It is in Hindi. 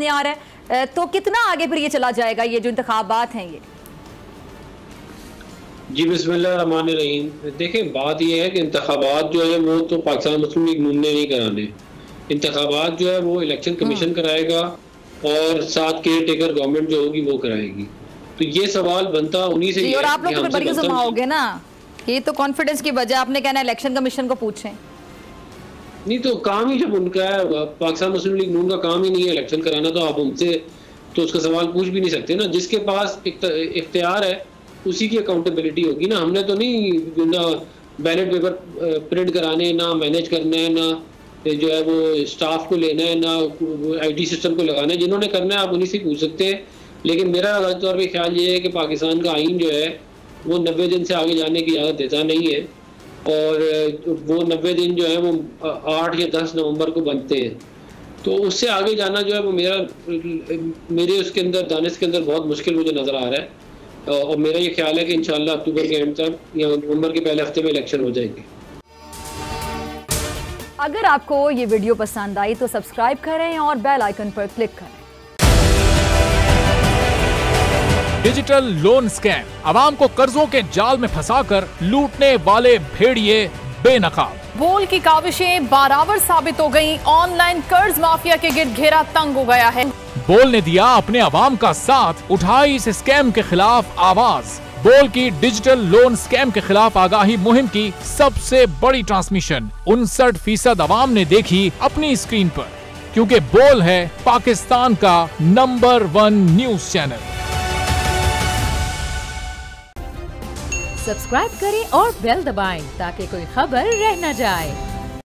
सामने आ रहा है, तो कितना आगे फिर ये चला जाएगा ये जो इंतखाबात हैं ये? जी बिस्मिल्लाहिर्रहमानिर्रहीम। देखें, बात यह है कि इंतखाबात जो है वो तो पाकिस्तान मुस्लिम लीग नून ने नहीं कराने। इंतखाबात जो है वो इलेक्शन कमीशन कराएगा और साथ केयर टेकर गवर्नमेंट जो होगी वो कराएगी। तो ये सवाल बनता उन्हीं से ही है। और आप लोग तो बड़ी घुमाओगे ना, ये तो कॉन्फिडेंस की वजह, आपने कहना है इलेक्शन कमीशन को पूछें। नहीं तो काम ही जब उनका है, पाकिस्तान मुस्लिम लीग नून का काम ही नहीं है इलेक्शन कराना, तो आप उनसे तो उसका सवाल पूछ भी नहीं सकते ना। जिसके पास इख्तियार है उसी की अकाउंटेबिलिटी होगी ना। हमने तो नहीं ना बैलेट पेपर प्रिंट कराने, ना मैनेज करना है, ना जो है वो स्टाफ को लेना है, ना IT सिस्टम को लगाना है। जिन्होंने करना है आप उन्हीं से पूछ सकते हैं। लेकिन मेरा तौर पे ख्याल ये है कि पाकिस्तान का आइन जो है वो 90 दिन से आगे जाने की इजाज़त देता नहीं है, और वो 90 दिन जो है वो 8 या 10 नवंबर को बनते हैं। तो उससे आगे जाना जो है वो मेरे उसके अंदर दानिश के अंदर बहुत मुश्किल मुझे नज़र आ रहा है। और मेरा ये ख्याल है कि इंशाल्लाह अक्टूबर के एंड तक या नवंबर के पहले हफ्ते में इलेक्शन हो जाएंगे। अगर आपको ये वीडियो पसंद आई तो सब्सक्राइब करें और बेल आइकन पर क्लिक करें। डिजिटल लोन स्कैम, आवाम को कर्जों के जाल में फंसाकर लूटने वाले भेड़िए बेनकाब। बोल की काविशें बाराबर साबित हो गईं। ऑनलाइन कर्ज माफिया के गिर्द घेरा तंग हो गया है। बोल ने दिया अपने आवाम का साथ, उठाई इस स्कैम के खिलाफ आवाज। बोल की डिजिटल लोन स्कैम के खिलाफ आगाही मुहिम की सबसे बड़ी ट्रांसमिशन 59% आवाम ने देखी अपनी स्क्रीन पर, क्योंकि बोल है पाकिस्तान का नंबर 1 न्यूज चैनल। सब्सक्राइब करें और बेल दबाएं ताकि कोई खबर रह न जाए।